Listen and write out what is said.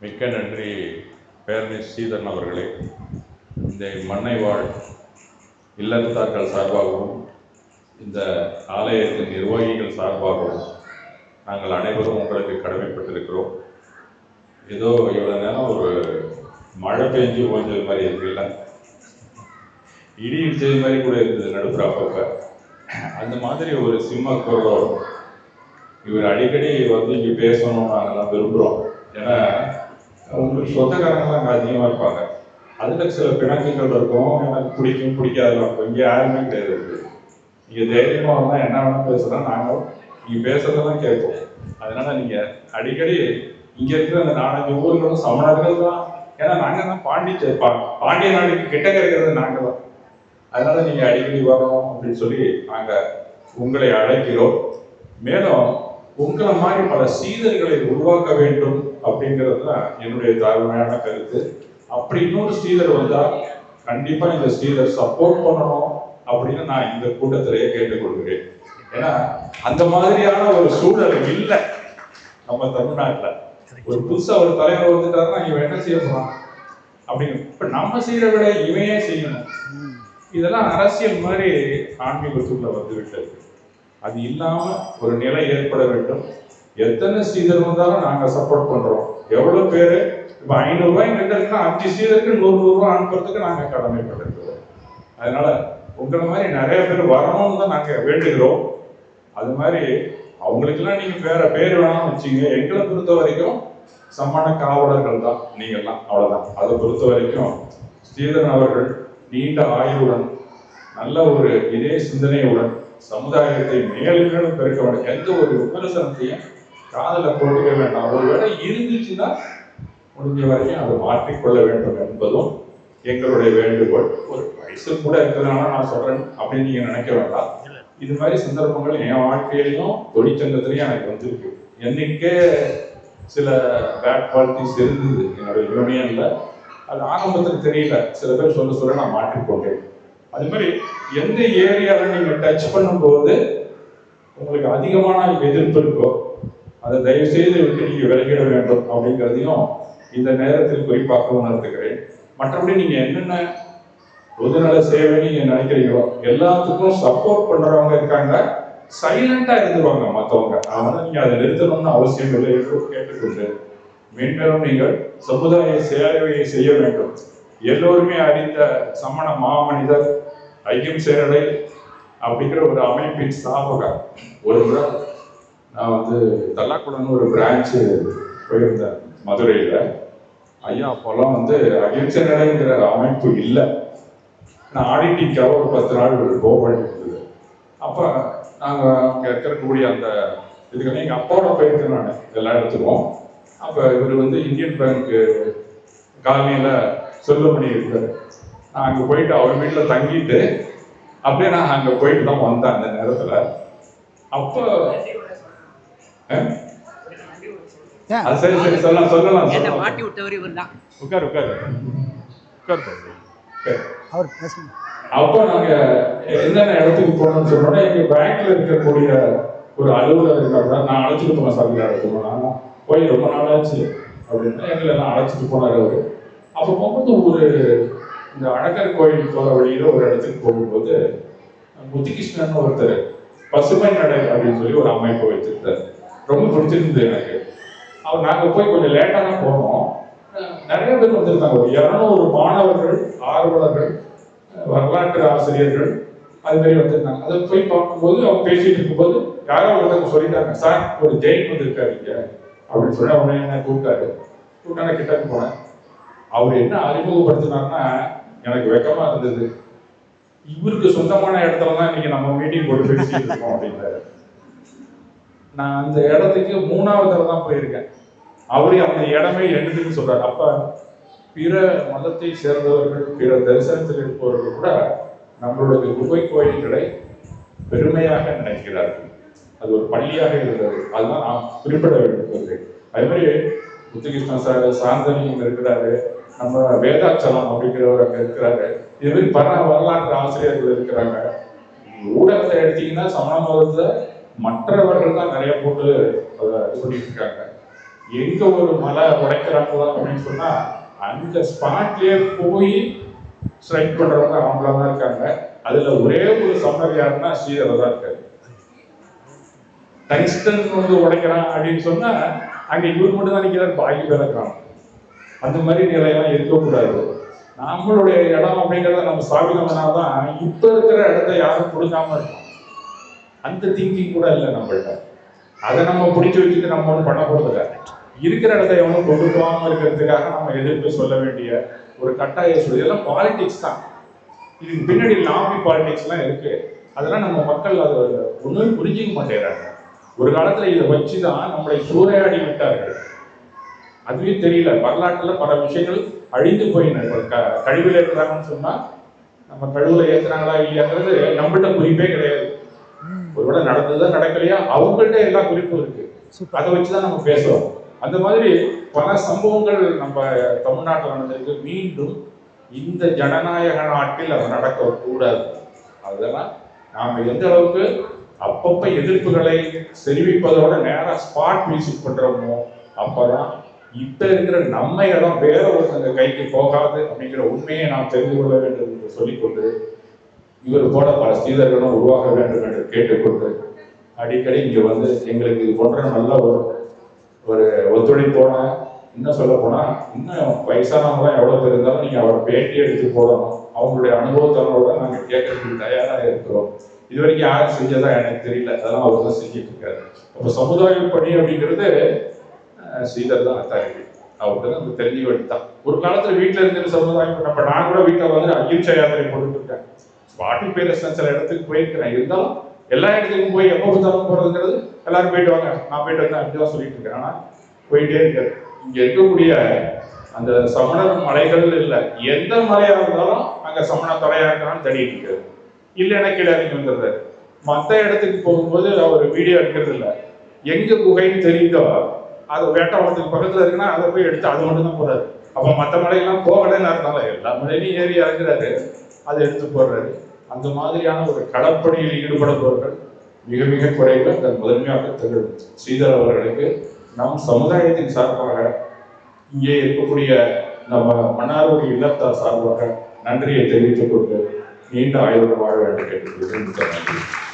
மிக்க நன்றி பேரணி ஸ்ரீதரன் அவர்களே. இந்த மண்ணை வாழ் இல்லத்தார்கள் சார்பாகவும் இந்த ஆலயத்தின் நிர்வாகிகள் சார்பாகவும் நாங்கள் அனைவரும் உங்களுக்கு கடமைப்பட்டிருக்கிறோம். ஏதோ இவ்வளோ நேரம் ஒரு மழை பெஞ்சு ஓஞ்சது மாதிரி இருக்குல்ல, இடி இடிச்சது மாதிரி கூட இருந்தது நடுப்புற அப்பப்ப. அந்த மாதிரி ஒரு சிம்ம குரலோடு இவர் அடிக்கடி வந்து இங்கே பேசணும் நாங்கள்லாம் விரும்புகிறோம். ஏன்னா உங்களுக்கு சொந்தக்காரங்களாம் அங்கே அதிகமாக இருப்பாங்க, அதில் சில பிணக்குகள் இருக்கும், எனக்கு பிடிக்கும் பிடிக்காதெல்லாம் இருக்கும். இங்கே யாருமே கிடையாது. இங்கே தைரியமாக வந்தால் என்ன வேணால் பேசலாம், நாங்கள் நீங்கள் பேசுறதெல்லாம் கேட்போம். அதனால நீங்கள் அடிக்கடி இங்கே இருக்கிற அந்த 4-5 ஊர்களும் சமணர்கள் தான். ஏன்னா நாங்கள் தான் பாண்டிய நாடுக்கு கிட்ட இருக்கிறது நாங்கள் தான். அதனால நீங்கள் அடிக்கடி வரணும் அப்படின்னு சொல்லி நாங்கள் உங்களை அழைக்கிறோம். மேலும் உங்களை மாதிரி பல சீடர்களை உருவாக்க வேண்டும் அப்படிங்கிறது தான் என்னுடைய தாழ்மையான கருத்து. அப்படி இன்னொரு ஸ்ரீதர் வந்தால் கண்டிப்பாக இந்த ஸ்ரீதர் சப்போர்ட் பண்ணணும் அப்படின்னு நான் இந்த கூட்டத்திலேயே கேட்டுக்கொள்கிறேன். ஏன்னா அந்த மாதிரியான ஒரு சூழல் இல்லை நம்ம தமிழ்நாட்டில். ஒரு புதுசாக ஒரு தலைவர் வந்துட்டாருன்னா இவன் என்ன செய்ய போறான் அப்படிங்க. இப்போ நம்ம செய்கிற விட இவையே செய்யணும். இதெல்லாம் அரசியல் மாதிரி ஆன்மீகத்துக்குள்ள வந்து விட்டது. அது இல்லாமல் ஒரு நிலை ஏற்பட வேண்டும். எத்தனை ஸ்ரீதர் வந்தாலும் நாங்கள் சப்போர்ட் பண்ணுறோம். எவ்வளோ பேர் இப்போ 500 ரூபாய் இருக்குன்னா 5 ஸ்ரீதருக்கு 100 ரூபாய் அனுப்புறதுக்கு நாங்கள் கடமைப்பட்டிருக்கிறோம். அதனால உங்களை மாதிரி நிறைய பேர் வரணும்னு தான் நாங்கள் வேண்டுகிறோம். அது மாதிரி அவங்களுக்கெல்லாம் நீங்கள் வேற பேர் வேணாம்னு வச்சுங்க. எங்களை பொறுத்த வரைக்கும் சமண காவலர்கள் தான் நீங்கள்லாம், அவ்வளோதான். அதை பொறுத்த வரைக்கும் ஸ்ரீதரன் அவர்கள் நீண்ட ஆயுளுடன் நல்ல ஒரு இதே சிந்தனையுடன் சமுதாயத்தை மேலும் மேலும் பெருக்க வேண்டும். எந்த ஒரு விமர்சனத்தையும் காதல போட்டுக்க வேண்டாம். ஒருவேளை இருந்துச்சுன்னா முடிஞ்ச வரைக்கும் அதை மாற்றிக்கொள்ள வேண்டும் என்பதும் எங்களுடைய வேண்டுகோள். ஒரு வயசு கூட இருக்கிறதுனால நான் சொல்றேன் அப்படின்னு நீங்க நினைக்க வேண்டாம். இது மாதிரி சந்தர்ப்பங்கள் என் வாழ்க்கையிலையும் தொழிற்சங்கத்திலையும் எனக்கு வந்திருக்கு. என்னைக்கே சில பேட் குவாலிட்டிஸ் இருந்தது என்னுடைய யூனியன்ல. அது ஆரம்பத்தில் தெரியல, சில பேர் சொல்ல நான் மாற்றிக்கொண்டேன். அது மாதிரி எந்த ஏரியாவில் நீங்க டச் பண்ணும்போது உங்களுக்கு அதிகமான எதிர்ப்பு இருக்கோ அதை தயவு செய்து விட்டு நீங்க விலகிட வேண்டும் அப்படிங்கிறதையும் இந்த நேரத்தில் குறிப்பாக உணர்த்துக்கிறேன். மற்றபடி நீங்க என்னென்ன பொதுநல சேவை நீங்க நினைக்கிறீங்களோ எல்லாத்துக்கும் சப்போர்ட் பண்றவங்க இருக்காங்க, சைலண்டா இருந்துருவாங்க மற்றவங்க. அதனால நீங்க அதை நிறுத்தணும்னு அவசியம் இல்லை என்று கேட்டுக்கொண்டு மீண்டும் நீங்கள் சமுதாய சேவையை செய்ய வேண்டும். எல்லோருமே அறிந்த சமண மாமனிதர் ஐயம் சேரலை அப்படிங்கிற ஒரு அமைப்பின் ஸ்தாபகர். ஒரு முறை நான் வந்து தல்லாக்குளம்னு ஒரு பிரான்ச்சு போயிருந்தேன் மதுரையில். ஐயா அப்போல்லாம் வந்து அகிம்சை நிலைங்கிற அமைப்பு இல்லை. நான் ஆடிட்டிங்காக ஒரு 10 நாள் போக வேண்டியிருந்தது. அப்போ நாங்கள் அங்கே இருக்கக்கூடிய அந்த இதுக்கு எங்கள் அப்பாவோட போயிருக்கேன் நான் எல்லா இடத்துக்கும். அப்போ இவர் வந்து இந்தியன் பேங்க்கு காலனியில் செல்லுமணி இருக்கார். நான் அங்கே போயிட்டு அவர் வீட்டில் தங்கிட்டு அப்படியே நான் அங்கே போயிட்டு தான் வந்தேன் அந்த நேரத்தில். அப்போ சரி சரி சொல்லலாம் சொல்லலாம். உட்கார் உட்கார் உட்கார். அப்போ நாங்க என்னென்ன இடத்துக்கு போனோம்னு சொன்னோன்னா எங்க பேங்க்ல இருக்கக்கூடிய ஒரு அலுவலர் இருக்காரு. நான் அழைச்சிட்டு போனேன் சார் இடத்துக்கு. நான் போய் ரொம்ப நாளாச்சு அப்படின்னா எங்களை எல்லாம் அழைச்சிட்டு போனார் அவரு. அப்போ போகும்போது ஒரு இந்த அழகர் கோயில் போகிற வழியில ஒரு இடத்துக்கு போகும்போது முத்துகிருஷ்ணன் ஒருத்தர் பசுமை நடை அப்படின்னு சொல்லி ஒரு அமைப்பு வச்சிருந்தார். ரொம்ப பிடிச்சிருந்தது எனக்கு. அவர் நாங்கள் போய் கொஞ்சம் லேட்டாக தான் போனோம். நிறைய பேர் வந்திருந்தாங்க. ஒரு 200 மாணவர்கள், ஆர்வலர்கள், வரலாற்று ஆசிரியர்கள் அது மாதிரி வந்திருந்தாங்க. அதை போய் பார்க்கும்போது அவங்க பேசிட்டு இருக்கும்போது யாரோ ஒருத்தவங்க சொல்லிட்டாங்க, சார் ஒரு ஜெயின் வந்திருக்காரு இங்க அப்படின்னு சொல்லி அவனை என்ன கூப்பிட்டாரு. கூப்பிட்டான கிட்டக்கு போனேன். அவர் என்ன அறிமுகப்படுத்தினார்னா எனக்கு வெக்கமா இருந்தது. இவருக்கு சொந்தமான இடத்துல தான் இன்னைக்கு நம்ம மீட்டிங் போட்டு பேசிட்டு இருக்கோம் அப்படின்றாரு. நான் அந்த இடத்துக்கு 3வது தடவை தான் போயிருக்கேன். அவரே அந்த இடமே என்னதுன்னு சொல்றாரு. அப்ப பிற மதத்தை சேர்ந்தவர்கள், பிற தரிசனத்தில் இருப்பவர்கள் கூட நம்மளுடைய குகை கோயில்களை பெருமையாக நினைக்கிறார்கள். அது ஒரு பள்ளியாக இருந்தது. அதுதான் நான் குறிப்பிட வேண்டும். அதே மாதிரி முத்துகிருஷ்ணன் சார், சாந்தனி இருக்கிறாரு, நம்ம வேதாச்சலம் அப்படிங்கிறவர் அங்க இருக்கிறாரு. இது மாதிரி பல வரலாற்று ஆசிரியர்கள் இருக்கிறாங்க. ஊடகத்தை எடுத்தீங்கன்னா சமண மதத்தை மற்றவர்கள் தான் நிறைய போட்டு அதை இது பண்ணிட்டு இருக்காங்க. எங்க ஒரு மலை உடைக்கிறாங்களோ அப்படின்னு சொன்னா அந்த ஸ்பாட்லயே போய் ஸ்ட்ரைக் பண்றவங்க அவங்களா தான் இருக்காங்க. அதுல ஒரே ஒரு சமணர் யாருன்னா ஸ்ரீதர் தான் இருக்காரு. டங்ஸ்டன் வந்து உடைக்கிறான் அப்படின்னு சொன்னா அங்க இவர் மட்டும் தான் நிற்கிறார், பாக்கி பேர் இருக்காங்க. அந்த மாதிரி நிலையெல்லாம் இருக்கக்கூடாது. நம்மளுடைய இடம் அப்படிங்கிறத நம்ம ஸ்தாபிதம்னாதான் இப்ப இருக்கிற இடத்த யாரும் கொடுக்காம இருக்கும். அந்த திங்கிங் கூட இல்லை நம்மள்ட்ட. அதை நம்ம பிடிச்சி வச்சுட்டு நம்ம ஒன்றும் பண்ண போறதில்லை. இருக்கிற இடத்த எவனும் கொண்டு போகாம இருக்கிறதுக்காக நம்ம எதிர்ப்பு சொல்ல வேண்டிய ஒரு கட்டாய சூழல். இதெல்லாம் பாலிடிக்ஸ் தான். இதுக்கு பின்னாடி லாபி பாலிடிக்ஸ் எல்லாம் இருக்கு. அதெல்லாம் நம்ம மக்கள் அதை ஒன்றும் புரிஞ்சிக்க மாட்டேறாங்க. ஒரு காலத்துல இதை வச்சுதான் நம்மளை சூறையாடி விட்டார்கள். அதுவே தெரியல. வரலாற்றுல பல விஷயங்கள் அழிந்து போயின. கழிவுல ஏற்றுறாங்கன்னு சொன்னா நம்ம கழிவுல ஏற்றுறாங்களா இல்லையாங்கிறது நம்மள்ட்ட குறிப்பே கிடையாது. ஒருவேளை நடந்ததா நடக்கலையா அவங்கள்ட்ட எல்லா குறிப்பும் இருக்கு. அதை வச்சுதான் நம்ம பேசுறோம். அந்த மாதிரி பல சம்பவங்கள் நம்ம தமிழ்நாட்டில் நடந்திருக்கு. மீண்டும் இந்த ஜனநாயக நாட்டில் அது நடக்கக்கூடாது. அதெல்லாம் நாம எந்த அளவுக்கு அப்பப்ப எதிர்ப்புகளை தெரிவிப்பதோட நேரா ஸ்பாட் விசிட் பண்றோமோ அப்பதான் இப்ப இருக்கிற நம்ம இடம் வேற ஒருத்தங்க கைக்கு போகாது அப்படிங்கிற உண்மையை நாம் தெரிந்து கொள்ள வேண்டும் என்று சொல்லிக்கொண்டு, இவர் போல பல ஸ்ரீதர்களும் உருவாக வேண்டும் என்று கேட்டுக்கொண்டு, அடிக்கடி இங்க வந்து எங்களுக்கு இது போன்ற நல்ல ஒரு ஒத்துழைப்போட, இன்னும் சொல்ல போனா இன்னும் வயசானவங்க எவ்வளவு பேர் இருந்தாலும் நீங்க அவரை பேட்டி எடுத்து போடணும். அவங்களுடைய அனுபவத்தோட நாங்க கேட்கறதுக்கு தயாரா இருக்கிறோம். இது வரைக்கும் யாரும் செஞ்சதா எனக்கு தெரியல. அதெல்லாம் அவர் தான் செஞ்சுட்டு இருக்காரு. அப்ப சமுதாய பணி அப்படிங்கிறது ஸ்ரீதர் தான் அத்தாரிட்டி. அவருக்கு தான் நம்ம தெரிஞ்சு வழித்தான். ஒரு காலத்துல வீட்டுல இருக்கிற சமுதாயம் நம்ம நான் கூட வீட்டுல வந்து அகிம்சா யாத்திரை போட்டுட்டு இருக்கேன். வாட்டி பேர் சில இடத்துக்கு போயிருக்கிறேன். இருந்தாலும் எல்லா இடத்துக்கும் போய் எப்போ புத்தகம் போறதுங்கிறது எல்லாரும் போயிட்டு வாங்க, நான் போயிட்டு வந்தேன் அப்படிதான் சொல்லிட்டு இருக்கேன். ஆனா போயிட்டே இருக்காரு. இங்க இருக்கக்கூடிய அந்த சமணர் மலைகள் இல்லை, எந்த மலையா இருந்தாலும் அங்க சமண தலையா இருக்கான்னு தேடிட்டு இருக்காரு. இல்லைன்னா கீழே இறங்கி வந்துடுறாரு. மற்ற இடத்துக்கு போகும்போது அவர் வீடியோ எடுக்கிறது இல்லை. எங்க குகைன்னு தெரியுதோ அது வேட்டவனத்துக்கு பக்கத்துல இருக்குன்னா அதை போய் எடுத்து அது மட்டும் தான் போறாரு. அப்ப மற்ற மலையெல்லாம் போகலன்னு இருந்தாலும் எல்லா மலையிலையும் ஏறி இறங்குறாரு, அதை எடுத்து போடுறாரு. அந்த மாதிரியான ஒரு களப்பணியில் ஈடுபடுபவர்கள் மிக மிக குறைவு. அந்த முதன்மையாக திகழும் ஸ்ரீதர் அவர்களுக்கு நம் சமுதாயத்தின் சார்பாக இங்கே இருக்கக்கூடிய நம்ம மன்னார்குடி இல்லத்தார் சார்பாக நன்றியை தெரிவித்துக் கொண்டு நீண்ட ஆயுள் வாழ வேண்டும் கேட்டுக்கொள்கிறேன்.